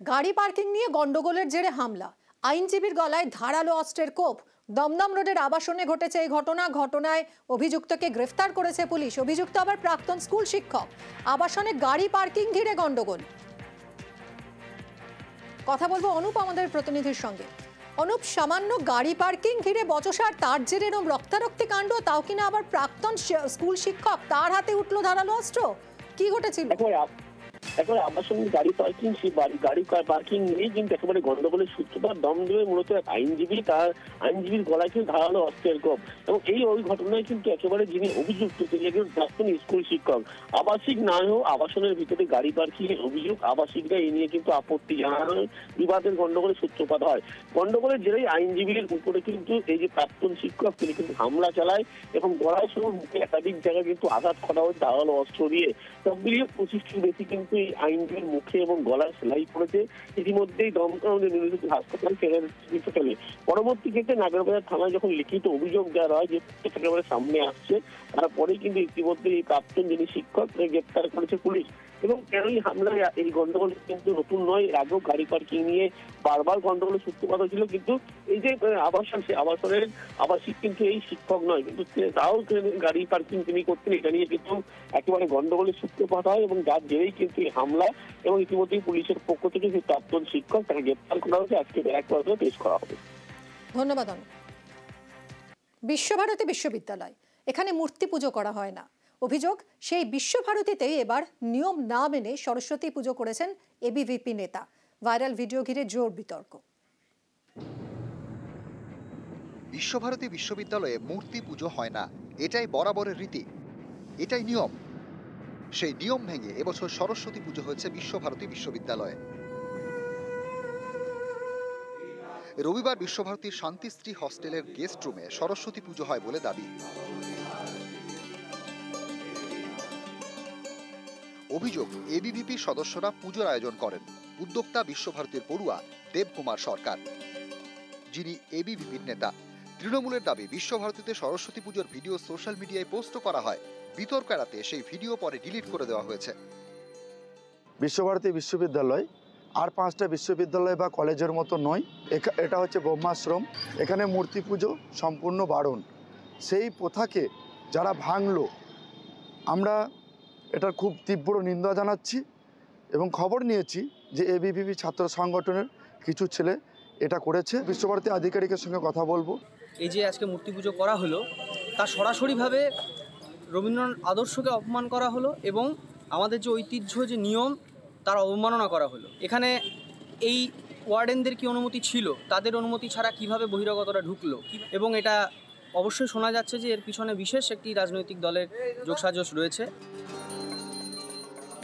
গাড়ি পার্কিং নিয়ে গন্ডগোলের জেরে হামলা, আইনজীবীর গলায় ধারালো অস্ত্রের কোপ। দমদম রোডের আবাসনে ঘটেছে এই ঘটনায় অভিযুক্তকে গ্রেফতার করেছে পুলিশ। অভিযুক্ত আবার প্রাক্তন স্কুল শিক্ষক। আবাসনে গাড়ি পার্কিং ঘিরে গন্ডগোল। কথা বলবো অনুপ আমাদের প্রতিনিধির সঙ্গে। অনুপ, সামান্য গাড়ি পার্কিং ঘিরে বচসার, তার জেরে এরকম রক্তারক্তি কাণ্ড, তাও কিনা আবার প্রাক্তন স্কুল শিক্ষক, তার হাতে উঠলো ধারালো অস্ত্র। কি ঘটেছিল? একেবারে আবাসন গাড়ি পার্কিং, সেই গাড়ি পার্কিং নিয়ে কিন্তু একেবারে গন্ডগোলের সূত্রপাত। দমদমে মূলত এক আইনজীবীর গলায় কিন্তু ধারালো অস্ত্রের কোপ। এবং ওই ঘটনায় কিন্তু একেবারে যিনি অভিযুক্ত তিনি একজন প্রাক্তন স্কুল শিক্ষক। আবাসিক না হোক আবাসনের ভিতরে গাড়ি পার্কিং এর অভিযোগ, আবাসিকরা এই নিয়ে কিন্তু আপত্তি জানানো, বিবাদের গন্ডগোলের সূত্রপাত হয়। গন্ডগোলের জেরেই আইনজীবীর উপরে কিন্তু এই যে প্রাক্তন শিক্ষক তিনি কিন্তু হামলা চালায় এবং গলায় সহ মুখে একাধিক জায়গায় কিন্তু আঘাত করা হয় ধারালো অস্ত্র দিয়ে। সব মিলিয়ে 25টির বেশি কিন্তু এই আইনজীবীর মুখে এবং গলায় সেলাই পড়েছে। ইতিমধ্যেই দমদম হাসপাতাল ফেলে। পরবর্তী ক্ষেত্রে নাগরবাজার থানায় যখন লিখিত অভিযোগ দেওয়া হয় যে একেবারে সামনে আসছে, তারপরেই কিন্তু ইতিমধ্যে এই প্রাক্তন যিনি শিক্ষক গ্রেপ্তার করেছে পুলিশ। এবং কেন এই হামলায় এই গন্ডগোল কিন্তু নতুন নয়, এর আগেও গাড়ি পার্কিং নিয়ে বারবার গন্ডগোলের সূত্রপাত হয়েছিল। কিন্তু এই যে আবাসন, সে আবাসনের আবাসিক কিন্তু এই শিক্ষক নয়, কিন্তু তাও গাড়ি পার্কিং তিনি করতেন। এটা নিয়ে কিন্তু একেবারে গন্ডগোলের সূত্রপাত হয় এবং যার জেরেই কিন্তু এই হামলা। এবং ইতিমধ্যেই পুলিশের পক্ষ থেকে সেই প্রাক্তন শিক্ষক তাকে গ্রেপ্তার করা হয়েছে, আজকে ব্যারাক কোর্টে পেশ করা হবে। ধন্যবাদ অনুপ। বিশ্বভারতী বিশ্ববিদ্যালয়, এখানে মূর্তি পুজো করা হয় না। অভিযোগ, সেই বিশ্বভারতীতেই এবার নিয়ম না মেনে সরস্বতী পুজো করেছেন এবিভিপি নেতা। ভাইরাল ভিডিও ঘিরে জোর বিতর্ক। বিশ্বভারতী বিশ্ববিদ্যালয়ে মূর্তি পুজো হয় না, এটাই বরাবরের রীতি, এটাই নিয়ম। সেই নিয়ম ভেঙে এবছর সরস্বতী পুজো হয়েছে বিশ্বভারতী বিশ্ববিদ্যালয়ে। রবিবার বিশ্বভারতীর শান্তিশ্রী হস্টেলের গেস্ট রুমে সরস্বতী পুজো হয় বলে দাবি। অভিযোগ, এবিভিপি সদস্যরা পুজোর আয়োজন করেন। উদ্যোক্তা বিশ্বভারতীর পড়ুয়া দেবকুমার সরকার, যিনি এবিভিপির নেতা। তৃণমূলের দাবি, বিশ্বভারতীতে সরস্বতী পুজোর ভিডিও সোশ্যাল মিডিয়ায় পোস্ট করা হয়। বিতর্ক এড়াতে সেই ভিডিও পরে ডিলিট করে দেওয়া হয়েছে। বিশ্বভারতী বিশ্ববিদ্যালয় আর 5টা বিশ্ববিদ্যালয় বা কলেজের মতো নয়, এটা হচ্ছে ব্রহ্মাশ্রম। এখানে মূর্তি পুজো সম্পূর্ণ বারণ। সেই প্রথাকে যারা ভাঙলো, আমরা এটার খুব তীব্র নিন্দা জানাচ্ছি এবং খবর নিয়েছি যে এবিভিপি ছাত্র সংগঠনের কিছু ছেলে এটা করেছে। বিশ্বভারতী আধিকারিকের সঙ্গে কথা বলবো। এই যে আজকে মূর্তি পুজো করা হলো, তা সরাসরিভাবে রবীন্দ্রনাথ আদর্শকে অপমান করা হলো এবং আমাদের যে ঐতিহ্য, যে নিয়ম, তার অবমাননা করা হলো। এখানে এই ওয়ার্ডেনদের কি অনুমতি ছিল? তাদের অনুমতি ছাড়া কিভাবে বহিরাগতরা ঢুকলো? এবং এটা অবশ্যই শোনা যাচ্ছে যে এর পিছনে বিশেষ একটি রাজনৈতিক দলের যোগসাজশ রয়েছে।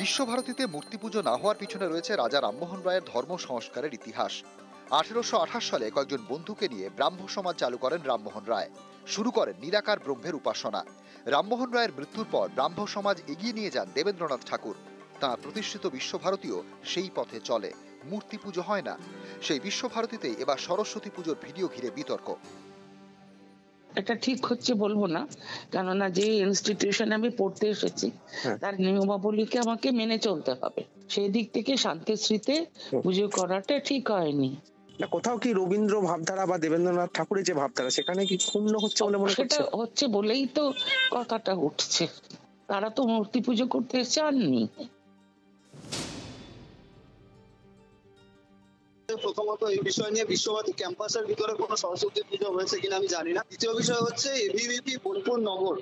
বিশ্বভারতীতে মূর্তি পুজো না হওয়ার পিছনে রয়েছে রাজা রামমোহন রায়ের ধর্ম সংস্কারের ইতিহাস। 1828 সালে কয়েকজন বন্ধুকে নিয়ে ব্রাহ্ম সমাজ চালু করেন রামমোহন রায়। শুরু করেন নিরাকার ব্রহ্মের উপাসনা। রামমোহন রায়ের মৃত্যুর পর ব্রাহ্ম সমাজ এগিয়ে নিয়ে যান দেবেন্দ্রনাথ ঠাকুর। তাঁর প্রতিষ্ঠিত বিশ্বভারতীও সেই পথে চলে, মূর্তি পুজো হয় না। সেই বিশ্বভারতীতেই এবার সরস্বতী পুজোর ভিডিও ঘিরে বিতর্ক। এটা ঠিক হচ্ছে বলবো না, কেননা যে ইনস্টিটিউশনে আমি পড়তে এসেছি তার নিয়মাবলীকে আমাকে মেনে চলতে হবে। সেই দিক থেকে শান্তিশ্রীতে পুজো করাটা ঠিক হয়নি। কোথাও কি রবীন্দ্র ভাবধারা বা দেবেন্দ্রনাথ ঠাকুরের যে ভাবধারা, সেখানে কি ক্ষুণ্ণ হচ্ছে বলে মনে হচ্ছে? সেটা হচ্ছে বলেই তো কথাটা উঠছে। তারা তো মূর্তি পুজো করতে চাননি। প্রথমত এই বিষয় নিয়ে বিশ্বভারতী ক্যাম্পাসের ভিতরে কোনো সরস্বতী পুজো হয়েছে কিনা আমি জানি না। দ্বিতীয় বিষয় হচ্ছে এবিভিপি বোলপুর নগর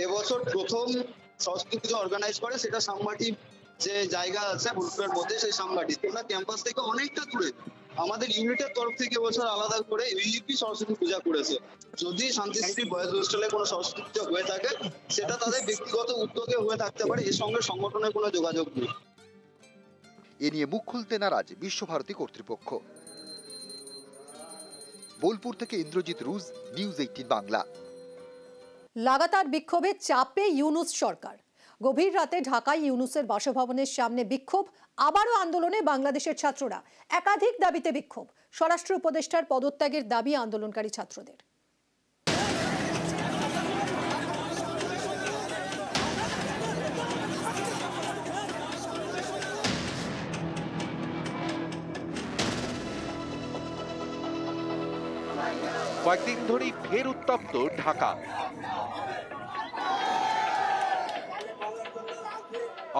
এবছর প্রথম সরস্বতী পুজো অর্গানাইজ করে। সেটা সামবাটি যে জায়গা আছে বোলপুরের মধ্যে, সেই সামবাটি ওনার ক্যাম্পাস থেকে অনেকটা দূরে আমাদের ইউনিটের তরফ থেকে এবছর আলাদা করে এবিভিপি সরস্বতী পূজা করেছে। যদি শান্তিশ্রী বয়েজ হোস্টেলে কোনো সরস্বতী পুজো হয়ে থাকে, সেটা তাদের ব্যক্তিগত উদ্যোগে হয়ে থাকতে পারে, এর সঙ্গে সংগঠনের কোনো যোগাযোগ নেই। এ নিয়ে মুখ খুলতে নারাজ বিশ্বভারতী কর্তৃপক্ষ। বোলপুর থেকে ইন্দ্রজিৎ রুজ, নিউজ 18 বাংলা। লাগাতার বিক্ষোভে চাপে ইউনূস সরকার। গভীর রাতে ঢাকায় ইউনূসের বাসভবনের সামনে বিক্ষোভ, আবারও আন্দোলনে বাংলাদেশের ছাত্ররা। একাধিক দাবিতে বিক্ষোভ, স্বরাষ্ট্র উপদেষ্টার পদত্যাগের দাবি আন্দোলনকারী ছাত্রদের। কয়েকদিন ধরেই ফের উত্তপ্ত ঢাকা।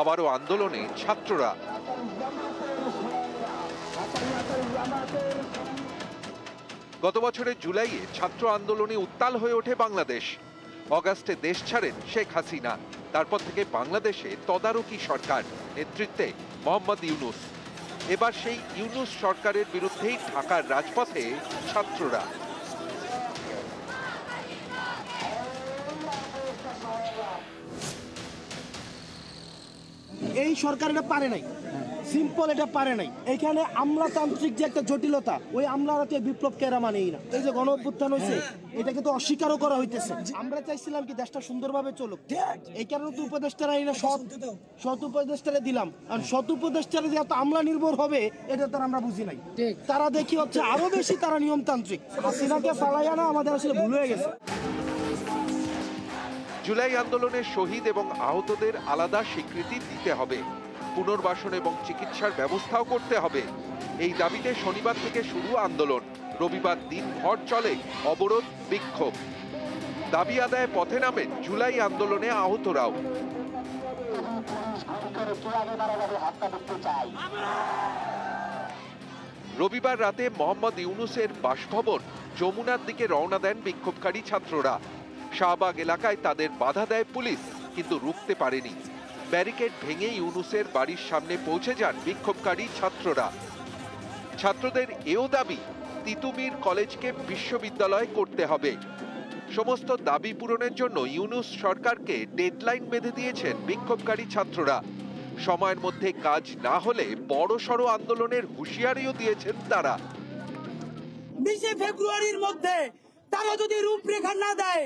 আবারও আন্দোলনে ছাত্ররা। গত বছরের জুলাইয়ে ছাত্র আন্দোলনে উত্তাল হয়ে ওঠে বাংলাদেশ। অগাস্টে দেশ ছাড়েন শেখ হাসিনা। তারপর থেকে বাংলাদেশে তদারকি সরকার, নেতৃত্বে মোহাম্মদ ইউনূস। এবার সেই ইউনূস সরকারের বিরুদ্ধেই ঢাকার রাজপথে ছাত্ররা। এই সরকার এটা পারে নাই, সিম্পল এটা পারে নাই। এখানে আমলাতান্ত্রিক যে একটা জটিলতা, ওই আমলারাতে বিপ্লবকে এরা মানেই না। এই যে গণ অভ্যুত্থান হয়েছে, এটা কিন্তু অস্বীকারও করা হইতেছে। আমরা চাইছিলাম কি দেশটা সুন্দরভাবে চলুক, এই কারণে তো উপদেষ্টারা এই না সৎ উপদেষ্টারে দিলাম। আর সৎ উপদেষ্টারা যে এত আমলা নির্ভর হবে, এটা তারা আমরা বুঝি নাই। তারা দেখি হচ্ছে আরো বেশি তারা নিয়মতান্ত্রিক। হাসিনাকে ফালাইয়া না আমাদের আসলে ভুল হয়ে গেছে। জুলাই আন্দোলনের শহীদ এবং আহতদের আলাদা স্বীকৃতি দিতে হবে, পুনর্বাসন এবং চিকিৎসার ব্যবস্থাও করতে হবে। এই দাবিতে শনিবার থেকে শুরু আন্দোলন। রবিবার দিনভর চলে অবরোধ, বিক্ষোভ। দাবি আদায়ে পথে নামেন জুলাই আন্দোলনে আহতরাও। রবিবার রাতে মোহাম্মদ ইউনূসের বাসভবন যমুনার দিকে রওনা দেন বিক্ষোভকারী ছাত্ররা। শাহবাগ এলাকায় তাদের বাধা দেয় পুলিশ, কিন্তু রুখতে পারেনি। ব্যারিকেড ভেঙে ইউনূসের বাড়ির সামনে পৌঁছে যান বিক্ষোভকারী ছাত্ররা। ছাত্রদের এও দাবি, তিতুমীর কলেজকে বিশ্ববিদ্যালয় করতে হবে। সমস্ত দাবি পূরণের জন্য ইউনূস সরকারকে ডেডলাইন বেঁধে দিয়েছেন বিক্ষোভকারী ছাত্ররা। সময়ের মধ্যে কাজ না হলে বড়সড় আন্দোলনের হুঁশিয়ারিও দিয়েছেন তারা। 20 ফেব্রুয়ারির মধ্যে তারা যদি রূপরেখা না দেয়,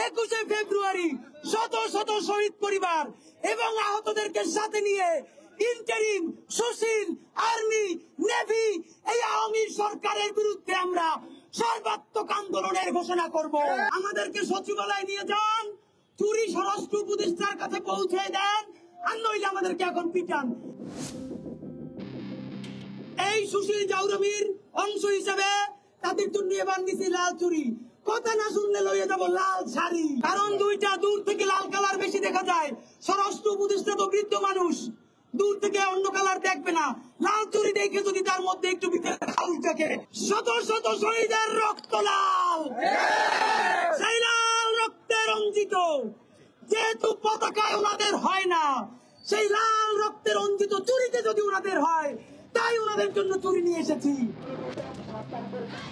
21 ফেব্রুয়ারি শত শত শহীদ পরিবার এবং আহতদেরকে সাথে নিয়ে ইন্টারিম, সুশীল, আর্মি, নেভি এই আওয়ামী সরকারের বিরুদ্ধে আমরা সর্বাত্মক আন্দোলনের ঘোষণা করব। আমাদেরকে সচিবালয়ে নিয়ে যান, চুরি স্বরাষ্ট্র উপদেষ্টার কাছে পৌঁছে দেন, আর নইলে আমাদেরকে এখন পিটান। এই সুশীল জাউরমির অংশ হিসেবে তাদের জন্য এবার নিছি লাল চুরি। কথা না শুনলে লইয়ে যাবো লাল শাড়ি। কারণ দুইটা, দূর থেকে লাল কালার বেশি দেখা যায়। স্বরাষ্ট্র উপদেষ্টা তো বৃদ্ধ মানুষ, দূর থেকে অন্য কালার দেখবে না। লাল চুরি দেখে যদি তার মধ্যে একটু ভিতরে খাল থাকে, শত শত শহীদের রক্ত লাল, সেই লাল রক্তে রঞ্জিত। যেহেতু পতাকায় ওনাদের হয় না, সেই লাল রক্তে রঞ্জিত চুরিতে যদি ওনাদের হয়, তাই ওনাদের জন্য চুরি নিয়ে এসেছি।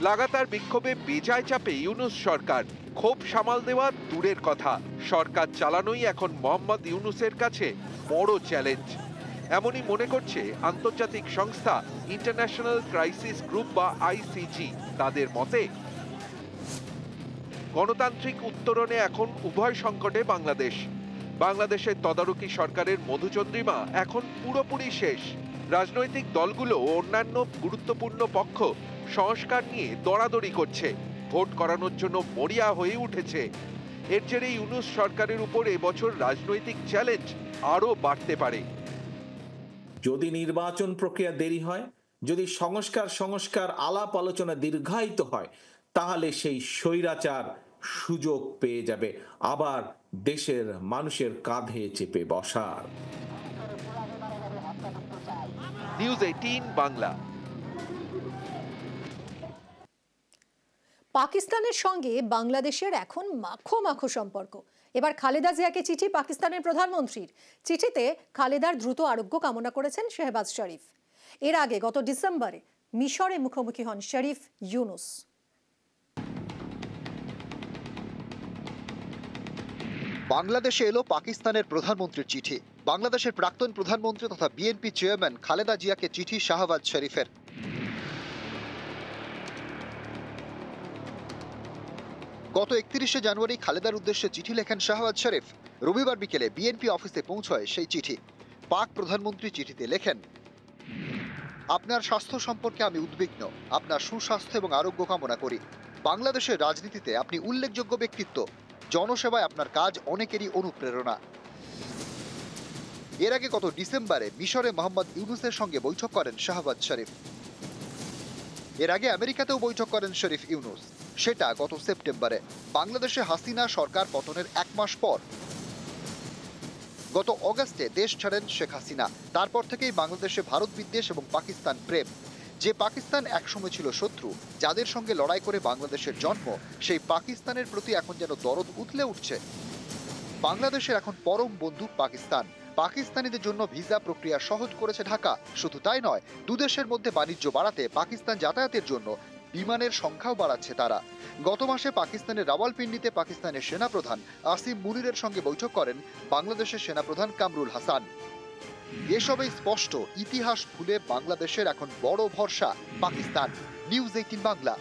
লাগাতার বিক্ষোভে বেজায় চাপে ইউনূস সরকার। ক্ষোভ সামাল দেওয়া দূরের কথা, সরকার চালানোই এখন মোহাম্মদ ইউনূসের কাছে বড় চ্যালেঞ্জ। এমনই মনে করছে আন্তর্জাতিক সংস্থা ইন্টারন্যাশনাল ক্রাইসিস গ্রুপ বা আইসিজি। তাদের মতে গণতান্ত্রিক উত্তরণে এখন উভয় সংকটে বাংলাদেশ। বাংলাদেশের তদারকি সরকারের মধুচন্দ্রিমা এখন পুরোপুরি শেষ। রাজনৈতিক দলগুলো ও অন্যান্য গুরুত্বপূর্ণ পক্ষ সংস্কার নিয়ে দরাদরি করছে, ভোট করানোর জন্য মরিয়া হয়ে উঠেছে। এর জেরে ইউনূস সরকারের উপর এবছর রাজনৈতিক চ্যালেঞ্জ আরও বাড়তে পারে। যদি নির্বাচন প্রক্রিয়া দেরি হয়, যদি সংস্কার আলাপ আলোচনা দীর্ঘায়িত হয়, তাহলে সেই স্বৈরাচার সুযোগ পেয়ে যাবে আবার দেশের মানুষের কাঁধে চেপে বসার। নিউজ 18 বাংলা। পাকিস্তানের সঙ্গে বাংলাদেশের এখন মাখো মাখো সম্পর্ক। এবার খালেদা জিয়াকে চিঠি পাকিস্তানের প্রধানমন্ত্রীর। চিঠিতে খালেদার দ্রুত আরোগ্য কামনা করেছেন শেহবাজ শরীফ। এর আগে গত ডিসেম্বরে মিশরে মুখোমুখি হন শরীফ ইউনূস। বাংলাদেশে এলো পাকিস্তানের প্রধানমন্ত্রীর চিঠি। বাংলাদেশের প্রাক্তন প্রধানমন্ত্রী তথা বিএনপি চেয়ারম্যান খালেদা জিয়াকে চিঠি শাহবাজ শরীফের। গত 31শে জানুয়ারি খালেদার উদ্দেশ্যে চিঠি লেখেন শাহবাজ শরীফ। রবিবার বিকেলে বিএনপি অফিসে পৌঁছয় সেই চিঠি। পাক প্রধানমন্ত্রী চিঠিতে লেখেন, আপনার স্বাস্থ্য সম্পর্কে আমি উদ্বিগ্ন। আপনার সুস্বাস্থ্য এবং আরোগ্য কামনা করি। বাংলাদেশের রাজনীতিতে আপনি উল্লেখযোগ্য ব্যক্তিত্ব। জনসেবায় আপনার কাজ অনেকেরই অনুপ্রেরণা। এর আগে গত ডিসেম্বরে মিশরে মোহাম্মদ ইউনূসের সঙ্গে বৈঠক করেন শাহবাজ শরীফ। এর আগে আমেরিকাতেও বৈঠক করেন শরীফ ইউনূস। সেটা গত সেপ্টেম্বরে, বাংলাদেশে হাসিনা সরকার পতনের 1 মাস পর। গত অগাস্টে দেশ ছাড়েন শেখ হাসিনা। তারপর থেকেই বাংলাদেশে ভারত বিদ্বেষ এবং পাকিস্তান প্রেম। যে পাকিস্তান একসময় ছিল শত্রু, যাদের সঙ্গে লড়াই করে বাংলাদেশের জন্ম, সেই পাকিস্তানের প্রতি এখন যেন দরদ উতলে উঠছে। বাংলাদেশের এখন পরম বন্ধু পাকিস্তান। পাকিস্তানিদের জন্য ভিসা প্রক্রিয়া সহজ করেছে ঢাকা। শুধু তাই নয়, দুদেশের মধ্যে বাণিজ্য বাড়াতে পাকিস্তান যাতায়াতের জন্য বিমানের সংখ্যাও বাড়াচ্ছে তারা। গত মাসে পাকিস্তানের রাওয়ালপিন্ডিতে পাকিস্তানের সেনাপ্রধান আসিম মুনিরের সঙ্গে বৈঠক করেন বাংলাদেশের সেনাপ্রধান কামরুল হাসান। এসবেই স্পষ্ট, ইতিহাস ভুলে বাংলাদেশের এখন বড় ভরসা পাকিস্তান। নিউজ 18 বাংলা।